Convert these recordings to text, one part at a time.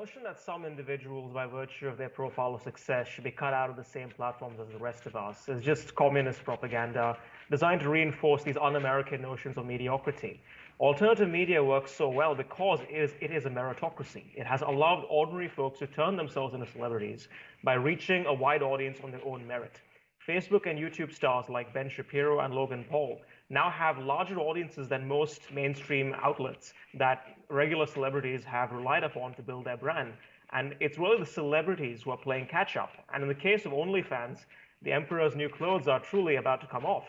notion that some individuals, by virtue of their profile of success, should be cut out of the same platforms as the rest of us is just communist propaganda designed to reinforce these un-American notions of mediocrity. Alternative media works so well because it is a meritocracy. It has allowed ordinary folks to turn themselves into celebrities by reaching a wide audience on their own merit. Facebook and YouTube stars like Ben Shapiro and Logan Paul now have larger audiences than most mainstream outlets that regular celebrities have relied upon to build their brand. And it's really the celebrities who are playing catch up. And in the case of OnlyFans, the emperor's new clothes are truly about to come off.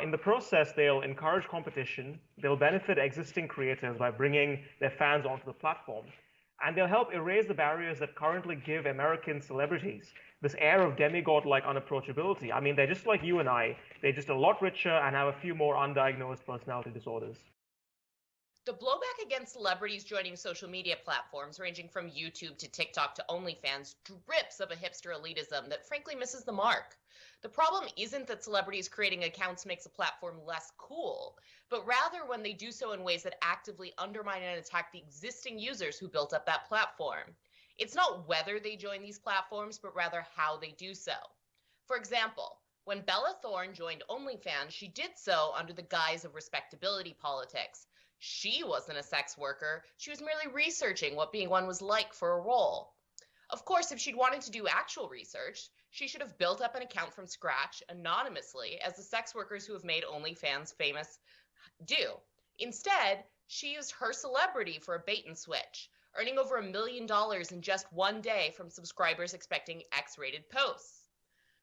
In the process, they'll encourage competition, they'll benefit existing creators by bringing their fans onto the platform, and they'll help erase the barriers that currently give American celebrities this air of demigod-like unapproachability. I mean, they're just like you and I. They're just a lot richer and have a few more undiagnosed personality disorders. The blowback against celebrities joining social media platforms, ranging from YouTube to TikTok to OnlyFans, drips of a hipster elitism that frankly misses the mark. The problem isn't that celebrities creating accounts makes a platform less cool, but rather when they do so in ways that actively undermine and attack the existing users who built up that platform. It's not whether they join these platforms, but rather how they do so. For example, when Bella Thorne joined OnlyFans, she did so under the guise of respectability politics. She wasn't a sex worker. She was merely researching what being one was like for a role. Of course, if she'd wanted to do actual research, she should have built up an account from scratch anonymously, as the sex workers who have made OnlyFans famous do. Instead, she used her celebrity for a bait and switch, earning over $1 million in just one day from subscribers expecting X-rated posts.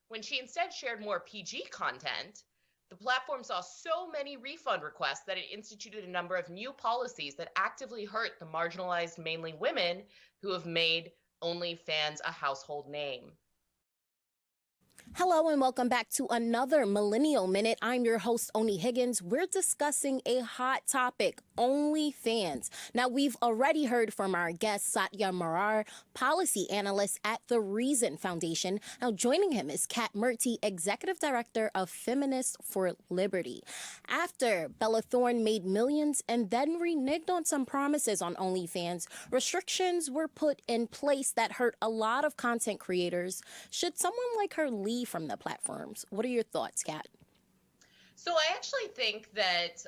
When she instead shared more PG content, the platform saw so many refund requests that it instituted a number of new policies that actively hurt the marginalized, mainly women, who have made OnlyFans a household name. Hello and welcome back to another Millennial Minute. I'm your host, Oni Higgins. We're discussing a hot topic, OnlyFans. Now, we've already heard from our guest, Satya Marar, policy analyst at the Reason Foundation. Now, joining him is Kat Murti, executive director of Feminists for Liberty. After Bella Thorne made millions and then reneged on some promises on OnlyFans, restrictions were put in place that hurt a lot of content creators. Should someone like her leave from the platforms? What are your thoughts, Kat? So I actually think that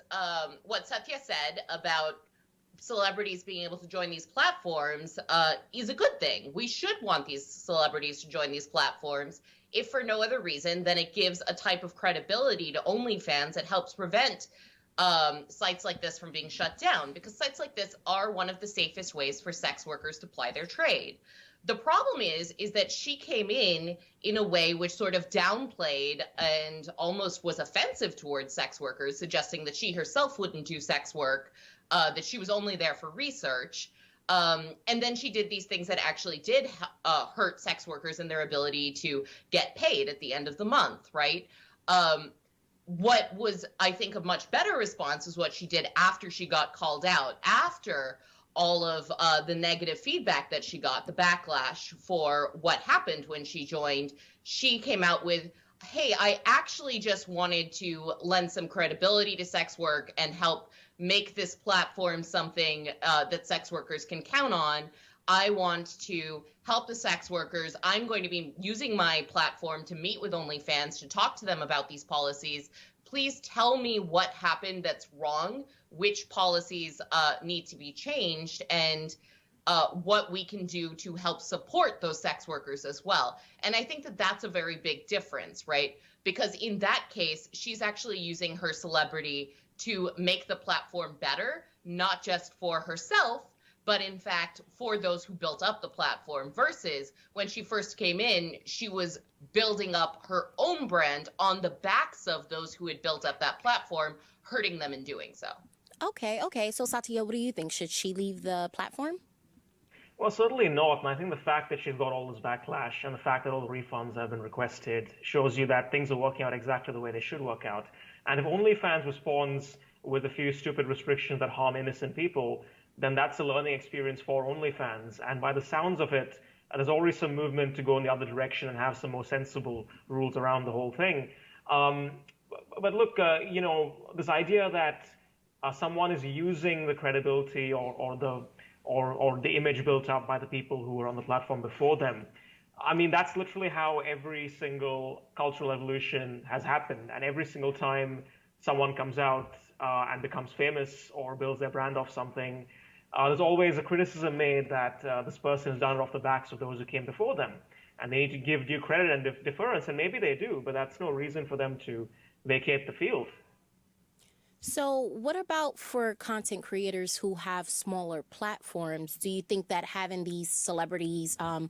what Satya said about celebrities being able to join these platforms is a good thing. We should want these celebrities to join these platforms, if for no other reason than it gives a type of credibility to OnlyFans that helps prevent sites like this from being shut down, because sites like this are one of the safest ways for sex workers to ply their trade. The problem is that she came in a way which sort of downplayed and almost was offensive towards sex workers, suggesting that she herself wouldn't do sex work, that she was only there for research. And then she did these things that actually did hurt sex workers and their ability to get paid at the end of the month, right? What was, I think, a much better response is what she did after she got called out, after all of the negative feedback that she got, the backlash for what happened when she joined. She came out with, hey, I actually just wanted to lend some credibility to sex work and help make this platform something that sex workers can count on. I want to help the sex workers. I'm going to be using my platform to meet with OnlyFans, to talk to them about these policies. Please tell me what happened that's wrong, which policies need to be changed, and what we can do to help support those sex workers as well. And I think that that's a very big difference, right? Because in that case, she's actually using her celebrity to make the platform better, not just for herself, but in fact for those who built up the platform, versus when she first came in, she was building up her own brand on the backs of those who had built up that platform, hurting them in doing so. Okay. So Satya, what do you think? Should she leave the platform? Well, certainly not. And I think the fact that she's got all this backlash and the fact that all the refunds have been requested shows you that things are working out exactly the way they should work out. And if OnlyFans responds with a few stupid restrictions that harm innocent people, then that's a learning experience for OnlyFans. And by the sounds of it, there's already some movement to go in the other direction and have some more sensible rules around the whole thing. But look, this idea that someone is using the credibility or the or the image built up by the people who were on the platform before them. I mean, that's literally how every single cultural evolution has happened. And every single time someone comes out and becomes famous or builds their brand off something, there's always a criticism made that this person has done it off the backs of those who came before them. And they need to give due credit and deference, and maybe they do, but that's no reason for them to vacate the field. So what about for content creators who have smaller platforms? Do you think that having these celebrities on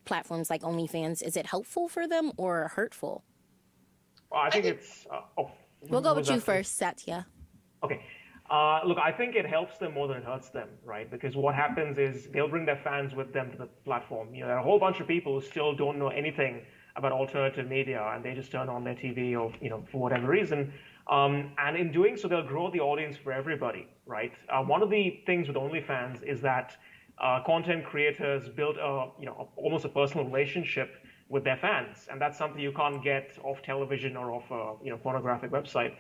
platforms like OnlyFans, is it helpful for them or hurtful? Well, I think it's... we'll go with you first, Satya. Okay. Look, I think it helps them more than it hurts them, right? Because what happens is they'll bring their fans with them to the platform. You know, there are a whole bunch of people who still don't know anything about alternative media, and they just turn on their TV or, you know, for whatever reason. And in doing so, they'll grow the audience for everybody, right? One of the things with OnlyFans is that content creators build almost a personal relationship with their fans, and that's something you can't get off television or off a pornographic website.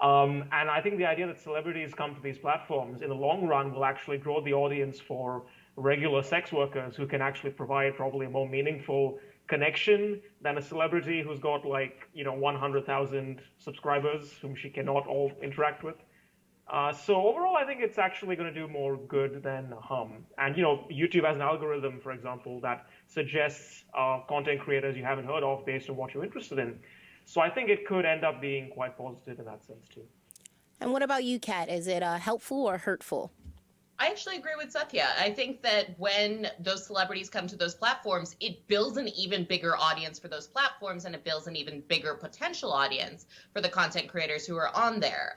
And I think the idea that celebrities come to these platforms in the long run will actually grow the audience for regular sex workers who can actually provide probably a more meaningful connection than a celebrity who's got 100,000 subscribers whom she cannot all interact with. So overall, I think it's actually going to do more good than harm. And YouTube has an algorithm, for example, that suggests content creators you haven't heard of based on what you're interested in. So I think it could end up being quite positive in that sense too. And what about you, Kat? Is it helpful or hurtful? I actually agree with Satya. I think that when those celebrities come to those platforms, it builds an even bigger audience for those platforms, and it builds an even bigger potential audience for the content creators who are on there.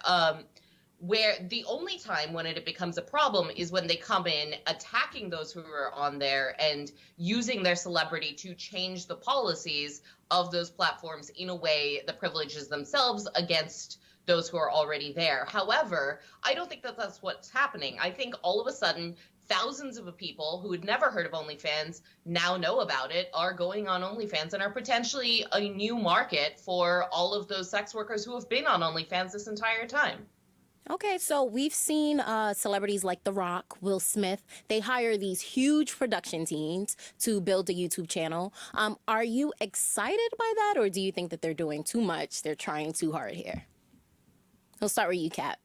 Where the only time when it becomes a problem is when they come in attacking those who are on there and using their celebrity to change the policies of those platforms in a way that privileges themselves against those who are already there. However, I don't think that that's what's happening. I think all of a sudden, thousands of people who had never heard of OnlyFans now know about it, are going on OnlyFans, and are potentially a new market for all of those sex workers who have been on OnlyFans this entire time. Okay, so we've seen celebrities like The Rock, Will Smith. They hire these huge production teams to build a YouTube channel. Are you excited by that, or do you think that they're doing too much? They're trying too hard here? We'll start with you, Kat.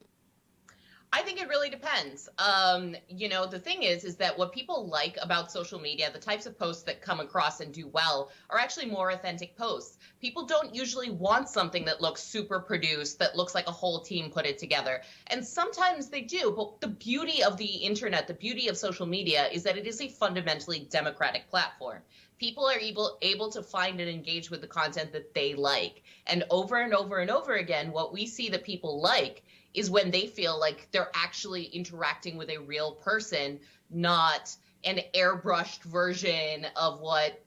I think it really depends. The thing is that what people like about social media, the types of posts that come across and do well, are actually more authentic posts. People don't usually want something that looks super produced, that looks like a whole team put it together. And sometimes they do, but the beauty of the internet, the beauty of social media, is that it is a fundamentally democratic platform. People are able to find and engage with the content that they like. And over and over and over again, what we see that people like is when they feel like they're actually interacting with a real person, not an airbrushed version of what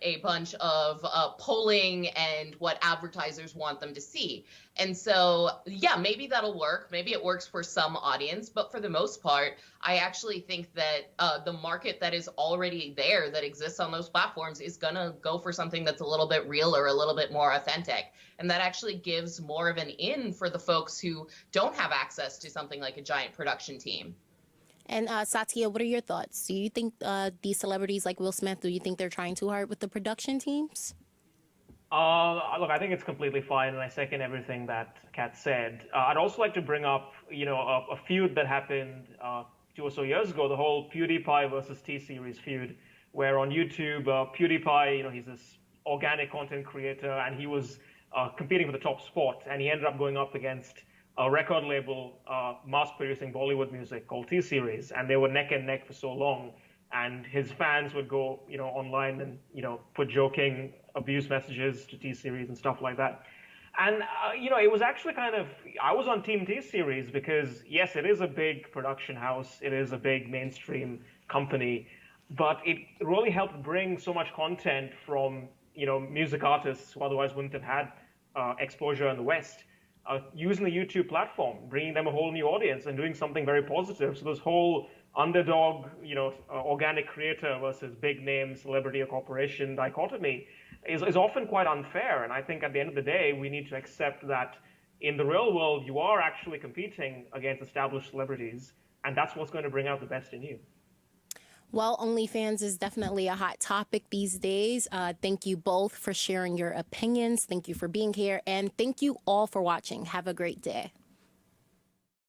a bunch of polling and what advertisers want them to see. And so, yeah, maybe that'll work. Maybe it works for some audience, but for the most part, I actually think that the market that is already there, that exists on those platforms, is going to go for something that's a little bit realer, a little bit more authentic. And that actually gives more of an in for the folks who don't have access to something like a giant production team. And Satya, what are your thoughts? Do you think these celebrities like Will Smith, do you think they're trying too hard with the production teams? Look, I think it's completely fine, and I second everything that Kat said. I'd also like to bring up, a feud that happened 2 or so years ago, the whole PewDiePie versus T-Series feud, where on YouTube, PewDiePie, he's this organic content creator, and he was competing for the top spot, and he ended up going up against a record label mass-producing Bollywood music called T-Series, and they were neck and neck for so long. And his fans would go, online and, put joking abuse messages to T-Series and stuff like that. And, it was actually I was on Team T-Series because, yes, it is a big production house. It is a big mainstream company. But it really helped bring so much content from, music artists who otherwise wouldn't have had exposure in the West, using the YouTube platform, bringing them a whole new audience and doing something very positive. So this whole underdog, organic creator versus big name celebrity or corporation dichotomy is often quite unfair. And I think at the end of the day, we need to accept that in the real world, you are actually competing against established celebrities And that's what's going to bring out the best in you. Well, OnlyFans is definitely a hot topic these days. Thank you both for sharing your opinions. Thank you for being here. And thank you all for watching. Have a great day.